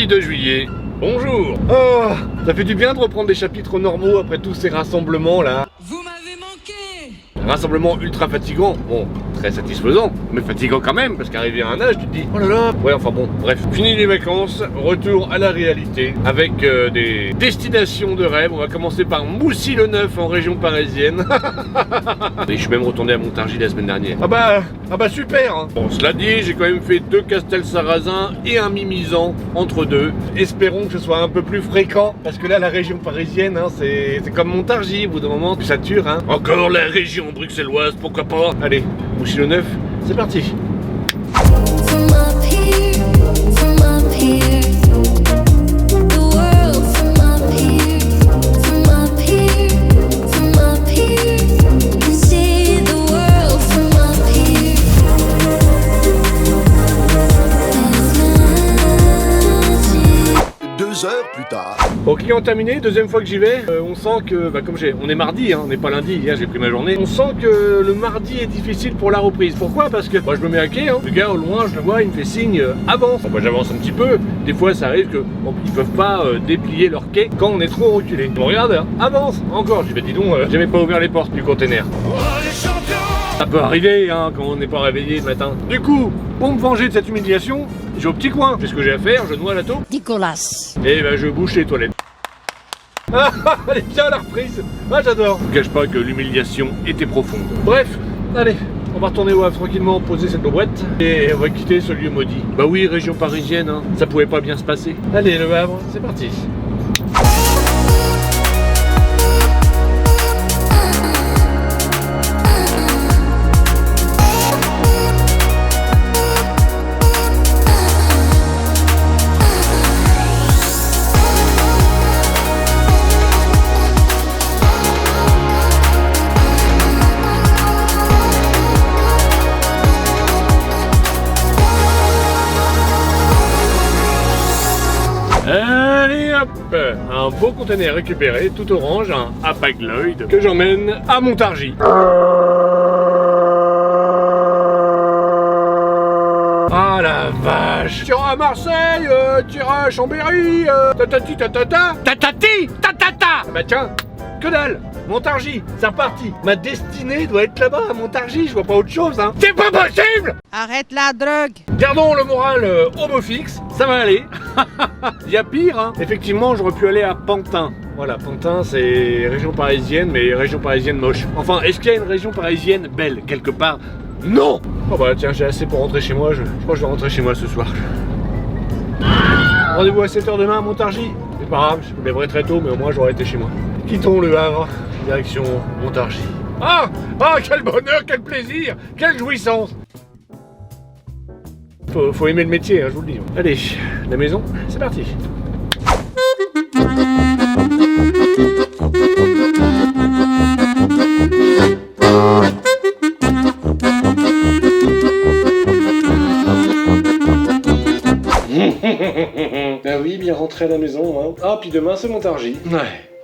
Mardi 2 juillet, bonjour. Oh, ça fait du bien de reprendre des chapitres normaux après tous ces rassemblements là. Vous m'avez manqué. Rassemblement ultra fatigant, bon, très satisfaisant, mais fatigant quand même, parce qu'arrivé à un âge, tu te dis, oh là là. Ouais, enfin bon, bref, fini les vacances, retour à la réalité, avec des destinations de rêve. On va commencer par Moussy-le-Neuf en région parisienne. Et je suis même retourné à Montargis la semaine dernière. Ah bah super hein. Bon, cela dit, j'ai quand même fait 2 Castel-Sarrazin et un Mimizan entre deux. Espérons que ce soit un peu plus fréquent, parce que là, la région parisienne, hein, c'est comme Montargis, au bout d'un moment, tu satures, hein. Encore la région bruxelloise, pourquoi pas. Allez, Moussy-le-Neuf, c'est parti. Bon, client terminé, deuxième fois que j'y vais, on sent que, on est mardi, hein, on n'est pas lundi, hier j'ai pris ma journée, on sent que le mardi est difficile pour la reprise. Pourquoi? Parce que moi je me mets à quai, hein. Le gars au loin, je le vois, il me fait signe, avance. Bon, moi j'avance un petit peu, des fois ça arrive que ils peuvent pas déplier leur quai quand on est trop reculé. Bon regarde, hein, avance, encore, je vais dis donc, j'avais pas ouvert les portes du container. Ça peut arriver hein, quand on n'est pas réveillé le matin. Du coup, pour me venger de cette humiliation, j'ai au petit coin. Je fais ce que j'ai à faire, je noie la taupe. Nicolas. Et ben je bouche les toilettes. Ah, elle est bien la reprise. Ah j'adore. Je ne cache pas que l'humiliation était profonde. Bref, allez, on va retourner au Havre tranquillement, poser cette boîte et on va quitter ce lieu maudit. Bah oui, région parisienne, hein, ça pouvait pas bien se passer. Allez, le Havre, c'est parti. Allez hop, un beau conteneur récupéré, tout orange, un Hapag-Lloyd, que j'emmène à Montargis. Ah la vache! T'iras à Marseille, t'iras à Chambéry, tatati tatata, tatati tatata! Bah tiens, que dalle! Montargis, c'est reparti! Ma destinée doit être là-bas à Montargis, je vois pas autre chose, hein! C'est pas possible! Arrête la drogue. Gardons le moral au beau fixe, ça va aller. Il y a pire, hein. Effectivement, j'aurais pu aller à Pantin. Voilà, Pantin, c'est région parisienne, mais région parisienne moche. Enfin, est-ce qu'il y a une région parisienne belle, quelque part? Non! Oh bah tiens, j'ai assez pour rentrer chez moi, je crois que je vais rentrer chez moi ce soir. Rendez-vous à 7h demain à Montargis. C'est pas grave, je me lèverai très tôt, mais au moins j'aurai été chez moi. Quittons le Havre, direction Montargis. Ah! Ah, quel bonheur, quel plaisir, quelle jouissance! Faut aimer le métier, hein, je vous le dis. Allez, la maison, c'est parti. Ah oui, bien rentré à la maison, hein. Ah, puis demain c'est Montargis. Ouais.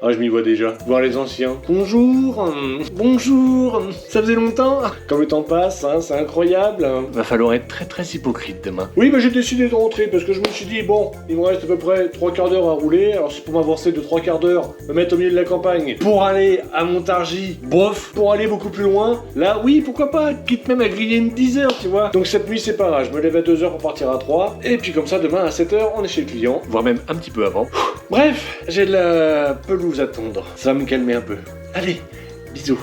Ah, je m'y vois déjà. Voir les anciens. Bonjour. Bonjour. Ça faisait longtemps. Comme le temps passe, hein, c'est incroyable. Va falloir être très très hypocrite demain. Oui, bah j'ai décidé de rentrer parce que je me suis dit, bon, il me reste à peu près 3/4 d'heure à rouler. Alors c'est pour m'avancer de 3/4 d'heure, me mettre au milieu de la campagne pour aller à Montargis. Bof. Pour aller beaucoup plus loin. Là, oui, pourquoi pas. Quitte même à griller une 10 heures, tu vois. Donc cette nuit, c'est pas grave. Je me lève à 2h pour partir à 3. Et puis comme ça, demain à 7h, on est chez le client. Voire même un petit peu avant. Bref, j'ai de la pelouse à tondre. Ça va me calmer un peu. Allez, bisous.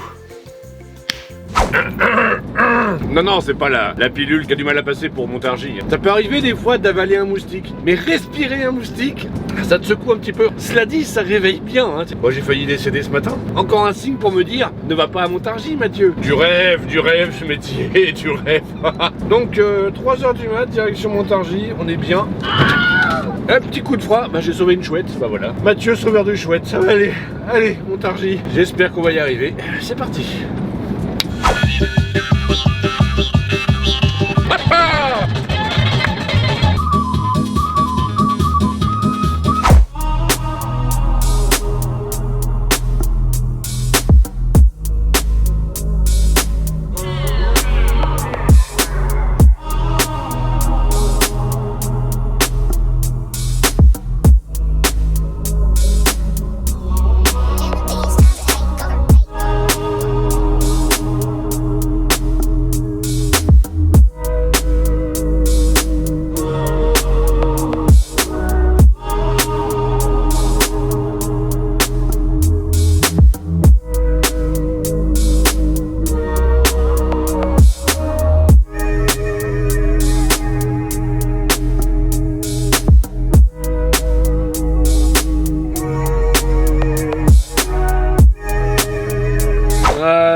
Non, c'est pas la pilule qui a du mal à passer pour Montargis. Ça peut arriver des fois d'avaler un moustique, mais respirer un moustique, ça te secoue un petit peu. Cela dit, ça réveille bien. Hein. Moi, j'ai failli décéder ce matin. Encore un signe pour me dire, ne va pas à Montargis, Mathieu. Du rêve, ce métier, du rêve. Donc, 3h du mat, direction Montargis, on est bien. Un petit coup de froid, bah j'ai sauvé une chouette, bah voilà. Mathieu, sauveur de chouette, ça va aller. Allez, Montargis, j'espère qu'on va y arriver. C'est parti.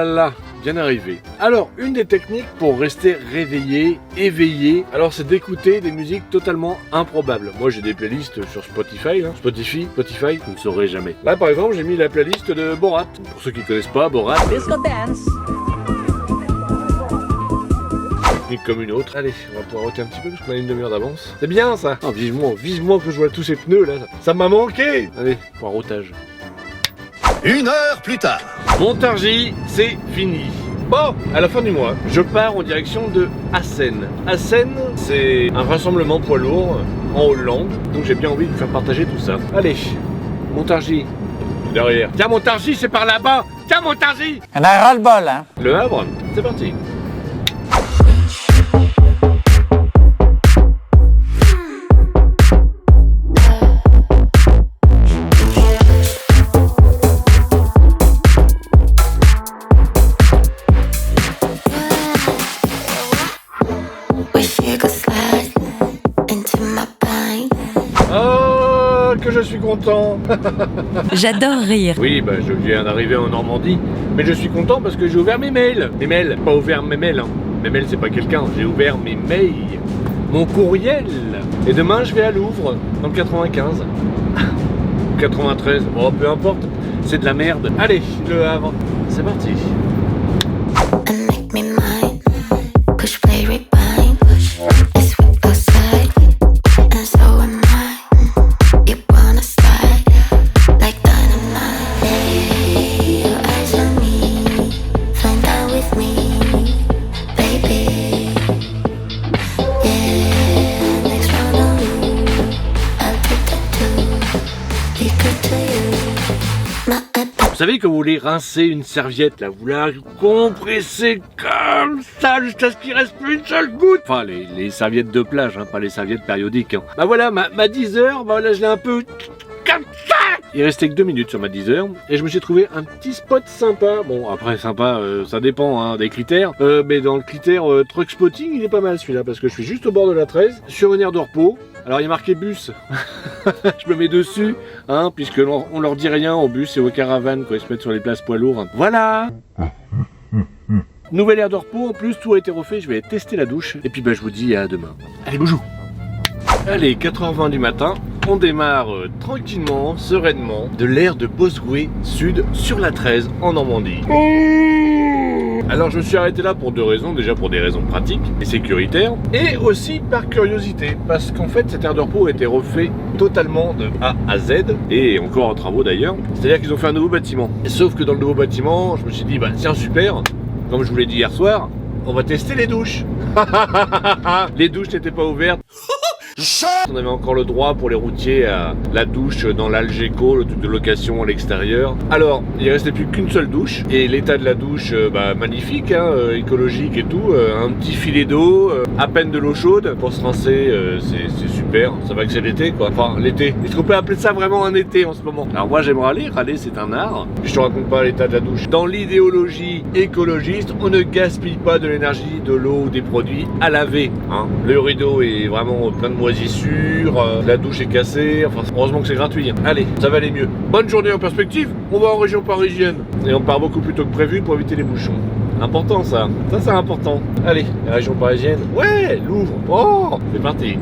Voilà, bien arrivé. Alors, une des techniques pour rester réveillé, éveillé, alors c'est d'écouter des musiques totalement improbables. Moi j'ai des playlists sur Spotify, Spotify, je ne saurais jamais. Là par exemple, j'ai mis la playlist de Borat. Pour ceux qui ne connaissent pas, Borat. Disco dance. Technique comme une autre. Allez, on va pouvoir roter un petit peu parce qu'on a une demi-heure d'avance. C'est bien ça. Oh, vivement que je vois tous ces pneus là. Ça m'a manqué. Allez, poireautage. 1 heure plus tard. Montargis, c'est fini. Bon, à la fin du mois, je pars en direction de Assen. Assen, c'est un rassemblement poids lourd en Hollande, donc j'ai bien envie de vous faire partager tout ça. Allez, Montargis, derrière. Tiens, Montargis, c'est par là-bas. Tiens, Montargis. On a ras-le-bol, hein. Le Havre, c'est parti. Que je suis content. J'adore rire. Oui, bah je viens d'arriver en Normandie, mais je suis content parce que j'ai ouvert mes mails. Mes mails, pas ouvert mes mails. Mes mails, c'est pas quelqu'un. J'ai ouvert mes mails, mon courriel. Et demain, je vais à Louvre, dans le 95. 93, bon, peu importe. C'est de la merde. Allez, Le Havre, c'est parti. Vous savez, quand vous voulez rincer une serviette, là, vous la compressez comme ça jusqu'à ce qu'il reste plus une seule goutte. Enfin, les serviettes de plage, pas les serviettes périodiques. Bah voilà, ma 10 heures, bah là, je l'ai un peu comme ça. Il restait que 2 minutes sur ma 10 heures et je me suis trouvé un petit spot sympa. Bon, après, sympa, ça dépend des critères. Mais dans le critère truck spotting, il est pas mal celui-là parce que je suis juste au bord de la 13, sur une aire de repos. Alors il y a marqué bus, je me mets dessus, puisque on leur dit rien aux bus et aux caravanes quand ils se mettent sur les places poids lourds. Voilà. Nouvelle aire de repos, en plus tout a été refait, je vais tester la douche. Et puis je vous dis à demain. Allez, bonjour. Allez, 4h20 du matin, on démarre tranquillement, sereinement, de l'aire de Bosgoué Sud sur la 13 en Normandie. Alors je me suis arrêté là pour 2 raisons, déjà pour des raisons pratiques et sécuritaires, et aussi par curiosité, parce qu'en fait cette aire de repos a été refait totalement de A à Z, et encore en travaux d'ailleurs, c'est-à-dire qu'ils ont fait un nouveau bâtiment. Sauf que dans le nouveau bâtiment, je me suis dit, tiens super, comme je vous l'ai dit hier soir, on va tester les douches. Les douches n'étaient pas ouvertes. On avait encore le droit pour les routiers à la douche dans l'Algeco, le truc de location à l'extérieur. Alors, il restait plus qu'une seule douche et l'état de la douche, magnifique, écologique et tout. Un petit filet d'eau, à peine de l'eau chaude pour se rincer, c'est super. Ça va que c'est l'été quoi. Enfin, l'été. Est-ce qu'on peut appeler ça vraiment un été en ce moment? Alors moi j'aime râler c'est un art. Je te raconte pas l'état de la douche. Dans l'idéologie écologiste, on ne gaspille pas de l'énergie, de l'eau ou des produits à laver. Le rideau est vraiment plein de moisissures, la douche est cassée, enfin heureusement que c'est gratuit. Allez, ça va aller mieux. Bonne journée en perspective, on va en région parisienne. Et on part beaucoup plus tôt que prévu pour éviter les bouchons. Important ça c'est important. Allez, la région parisienne, ouais, Louvre, oh, c'est parti.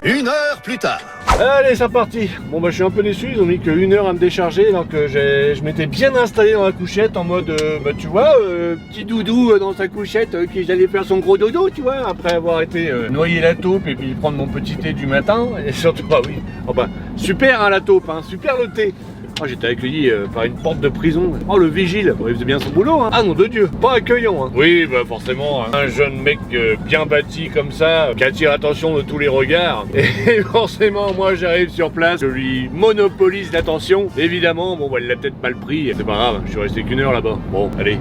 Une heure plus tard. Allez, c'est reparti. Bon bah je suis un peu déçu, ils ont mis que 1 heure à me décharger alors que je m'étais bien installé dans la couchette en mode bah tu vois, petit doudou dans sa couchette qui allait faire son gros dodo, tu vois, après avoir été noyer la taupe et puis prendre mon petit thé du matin. Et surtout, bah oui, oh bah super hein, la taupe, hein, super le thé. Oh, j'étais accueilli par une porte de prison. Oh, le vigile, bon, il faisait bien son boulot, hein. Ah nom de Dieu, pas accueillant, hein. Oui, bah forcément, hein. Un jeune mec bien bâti comme ça, qui attire l'attention de tous les regards. Et forcément, moi j'arrive sur place, je lui monopolise l'attention. Évidemment, bon, bah, il l'a peut-être mal pris, c'est pas grave, je suis resté qu'1 heure là-bas. Bon, allez.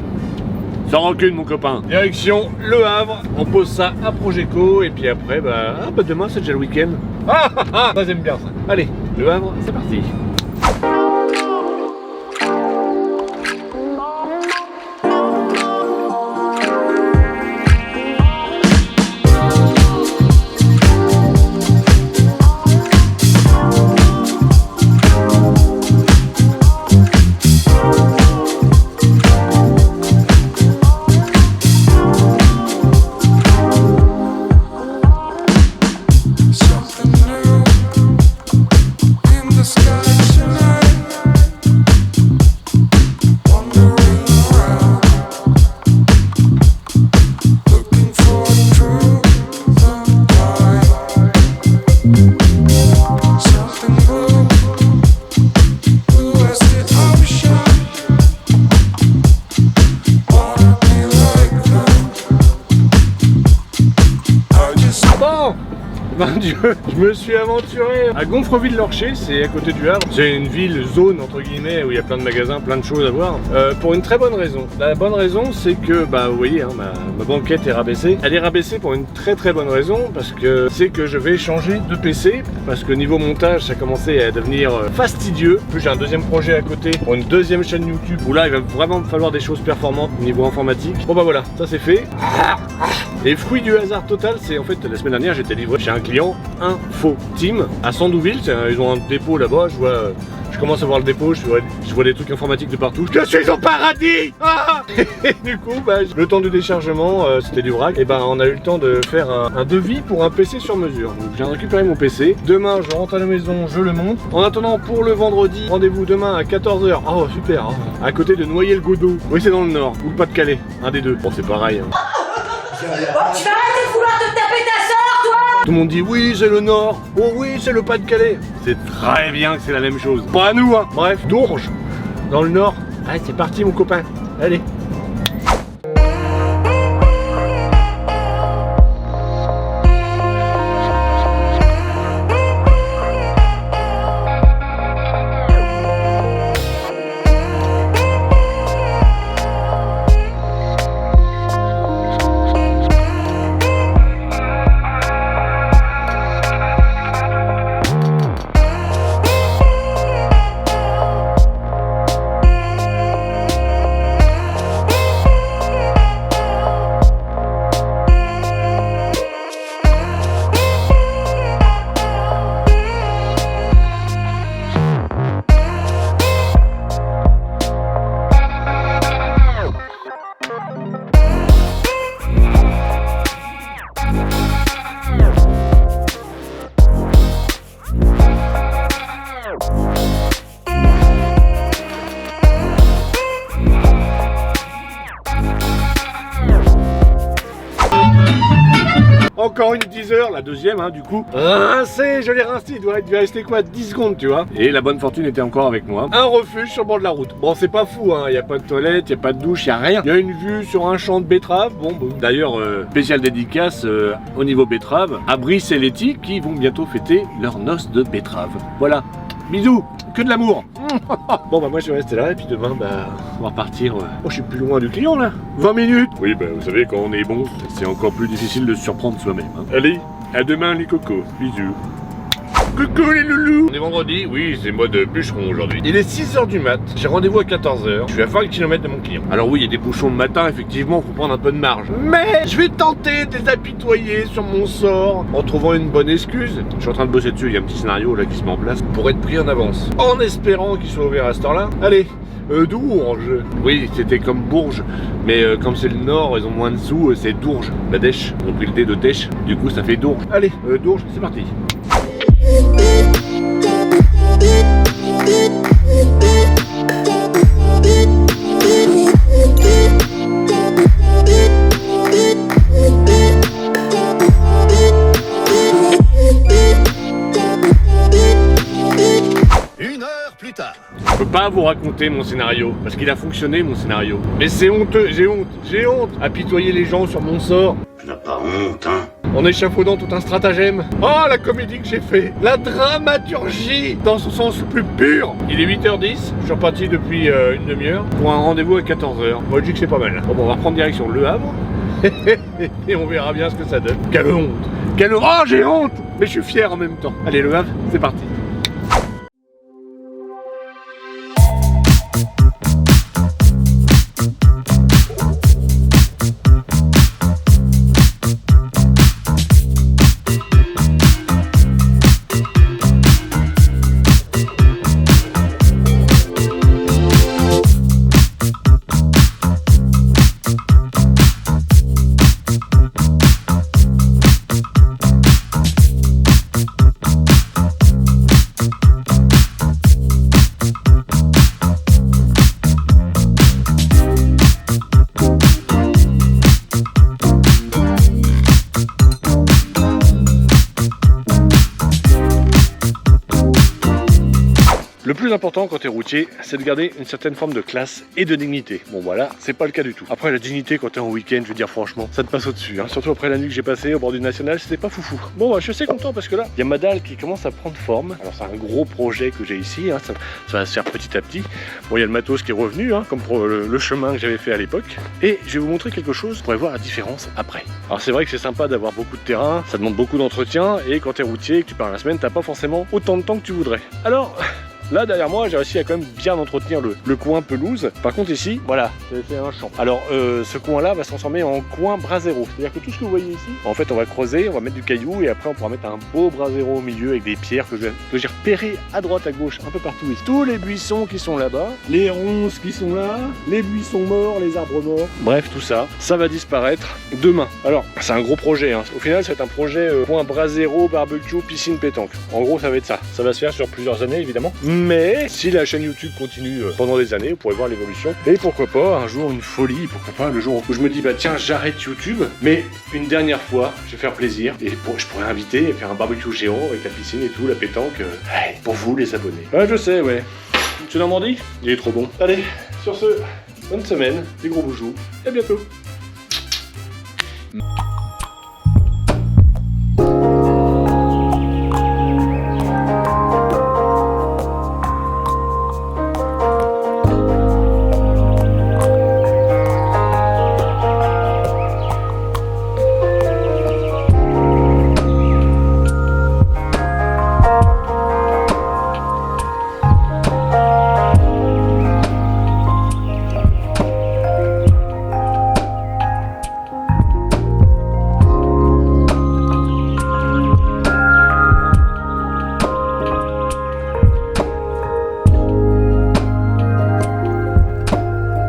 Sans rancune mon copain. Direction Le Havre, on pose ça à Progeco et puis après bah demain c'est déjà le week-end. Ah, j'aime bien ça. Allez, Le Havre, c'est parti. Je me suis aventuré à Gonfreville-Lorcher, c'est à côté du Havre. C'est une ville, zone entre guillemets, où il y a plein de magasins, plein de choses à voir. Pour une très bonne raison. La bonne raison, c'est que, bah vous voyez, hein, ma banquette est rabaissée. Elle est rabaissée pour une très bonne raison, parce que c'est que je vais changer de PC, parce que niveau montage, ça commençait à devenir fastidieux. En plus, j'ai un deuxième projet à côté pour une deuxième chaîne YouTube, où là, il va vraiment me falloir des choses performantes au niveau informatique. Bon bah voilà, ça c'est fait. Et fruit du hasard total, c'est en fait la semaine dernière j'étais livré chez un client Info Team à Sandouville, ils ont un dépôt là-bas, je commence à voir le dépôt, je vois des trucs informatiques de partout. Je suis au paradis. Et du coup, bah, le temps du déchargement, c'était du vrac, et bah on a eu le temps de faire un devis pour un PC sur mesure. Donc je viens de récupérer mon PC, demain je rentre à la maison, je le monte. En attendant pour le vendredi, rendez-vous demain à 14 h. Oh super, hein. À côté de Noyers-le-Godeau. Oui c'est dans le nord, ou le Pas-de-Calais, un des deux. Bon c'est pareil. Hein. Oh, tu vas arrêter de vouloir te taper ta sœur, toi! Tout le monde dit oui c'est le nord, oh oui c'est le Pas-de-Calais. C'est très bien que c'est la même chose. Pas à nous hein. Bref, Dourges, dans le nord. Allez c'est parti mon copain, allez. Encore une 10 heures, la deuxième hein, du coup. Rincé, je l'ai rincé, il devait rester quoi, 10 secondes tu vois. Et la bonne fortune était encore avec moi. Un refuge sur le bord de la route. Bon c'est pas fou hein, il n'y a pas de toilette, il n'y a pas de douche, il n'y a rien. Il y a une vue sur un champ de betteraves. Bon d'ailleurs, spéciale dédicace au niveau betterave à Brice et Letty qui vont bientôt fêter leur noce de betterave. Voilà, bisous, que de l'amour. Bon bah moi je vais rester là et puis demain bah on va repartir. Oh je suis plus loin du client là, 20 minutes. Oui bah vous savez quand on est bon c'est encore plus difficile de se surprendre soi-même hein. Allez, à demain les cocos, bisous. Coucou les loulous. On est vendredi, oui c'est mode bûcheron aujourd'hui. Il est 6 h du mat, j'ai rendez-vous à 14 h. Je suis à 20 km de mon client. Alors oui il y a des bouchons le matin, effectivement faut prendre un peu de marge. Mais je vais tenter de les apitoyer sur mon sort en trouvant une bonne excuse. Je suis en train de bosser dessus, il y a un petit scénario là qui se met en place pour être pris en avance. En espérant qu'il soit ouvert à cette heure-là. Allez, Dourges. Oui c'était comme Bourges, mais comme c'est le nord, ils ont moins de sous, c'est Dourges. La dèche, ils ont pris le dé de dèche, du coup ça fait Dourges. Allez, Dourges, c'est parti. Une heure plus tard. Je peux pas vous raconter mon scénario, parce qu'il a fonctionné mon scénario. Mais c'est honteux, j'ai honte, apitoyer les gens sur mon sort. Tu n'as pas honte, hein? En échafaudant tout un stratagème. Oh, la comédie que j'ai fait, la dramaturgie dans son sens le plus pur. Il est 8h10, je suis reparti depuis une demi-heure pour un rendez-vous à 14h. Moi je dis que c'est pas mal. Bon, on va reprendre direction Le Havre et on verra bien ce que ça donne. Quelle honte, quelle honte. Oh, j'ai honte, mais je suis fier en même temps. Allez, Le Havre, c'est parti. Le plus important quand t'es routier, c'est de garder une certaine forme de classe et de dignité. Bon voilà, c'est pas le cas du tout. Après la dignité quand t'es en week-end, je veux dire franchement, ça te passe au-dessus. Hein. Surtout après la nuit que j'ai passée au bord du National, c'était pas foufou. Bon bah, je suis assez content parce que là, il y a ma dalle qui commence à prendre forme. Alors c'est un gros projet que j'ai ici, hein. Ça va se faire petit à petit. Bon, il y a le matos qui est revenu, hein, comme pour le chemin que j'avais fait à l'époque. Et je vais vous montrer quelque chose, vous pourrez voir la différence après. Alors c'est vrai que c'est sympa d'avoir beaucoup de terrain, ça demande beaucoup d'entretien, et quand t'es routier et que tu pars la semaine, t'as pas forcément autant de temps que tu voudrais. Alors... là derrière moi j'ai réussi à quand même bien entretenir le coin pelouse. Par contre ici, voilà, c'est un champ. Alors ce coin là va se transformer en coin brasero. C'est-à-dire que tout ce que vous voyez ici, en fait on va creuser, on va mettre du caillou et après on pourra mettre un beau brasero au milieu avec des pierres que j'ai repérées à droite à gauche, un peu partout ici. Tous les buissons qui sont là-bas, les ronces qui sont là, les buissons morts, les arbres morts. Bref tout ça, ça va disparaître demain. Alors c'est un gros projet, hein. Au final ça va être un projet coin brasero, barbecue, piscine, pétanque. En gros ça va être ça. Ça va se faire sur plusieurs années évidemment. Mais si la chaîne YouTube continue pendant des années, vous pourrez voir l'évolution. Et pourquoi pas un jour une folie, pourquoi pas le jour où je me dis bah tiens j'arrête YouTube, mais une dernière fois, je vais faire plaisir et je pourrais inviter et faire un barbecue géant avec la piscine et tout, la pétanque, pour vous les abonnés. Ouais je sais ouais. Tu Normandie, il est trop bon. Allez, sur ce, bonne semaine, des gros boujous, et à bientôt.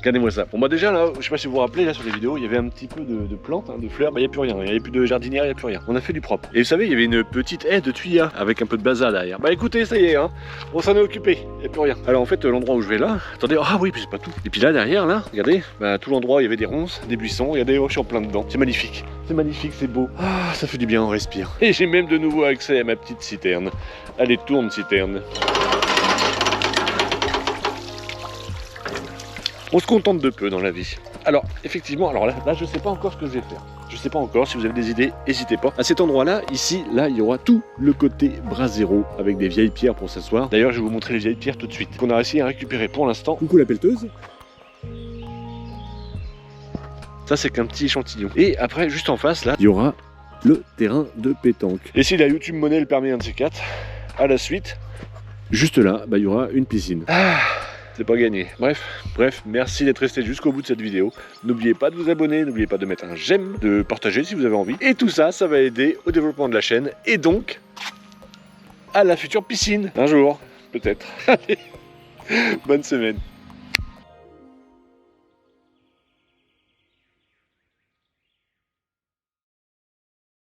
Regardez-moi ça. Bon bah déjà là, je sais pas si vous vous rappelez là sur les vidéos, il y avait un petit peu de plantes, hein, de fleurs, bah il n'y a plus rien, il n'y avait plus de jardinière, il n'y a plus rien. On a fait du propre. Et vous savez, il y avait une petite haie de tuyas avec un peu de bazar derrière. Bah écoutez, ça y est, hein, on s'en est occupé, il n'y a plus rien. Alors en fait, l'endroit où je vais là, attendez, ah oui, puis c'est pas tout. Et puis là derrière, là, regardez, bah tout l'endroit, il y avait des ronces, des buissons, il y a des roches en plein dedans. C'est magnifique, c'est beau. Ah, ça fait du bien, on respire. Et j'ai même de nouveau accès à ma petite citerne. Allez, tourne citerne. On se contente de peu dans la vie. Alors, effectivement, alors là je sais pas encore ce que je vais faire. Je sais pas encore, si vous avez des idées, n'hésitez pas. À cet endroit-là, ici, là, il y aura tout le côté brasero avec des vieilles pierres pour s'asseoir. D'ailleurs, je vais vous montrer les vieilles pierres tout de suite, qu'on a réussi à récupérer pour l'instant. Coucou la pelleteuse. Ça, c'est qu'un petit échantillon. Et après, juste en face, là, il y aura le terrain de pétanque. Et si la YouTube Monnaie le permet, un de ces quatre, à la suite, juste là, bah, il y aura une piscine. C'est pas gagné. Bref, merci d'être resté jusqu'au bout de cette vidéo. N'oubliez pas de vous abonner, n'oubliez pas de mettre un j'aime, de partager si vous avez envie. Et tout ça, ça va aider au développement de la chaîne et donc à la future piscine. Un jour, peut-être. Allez, bonne semaine.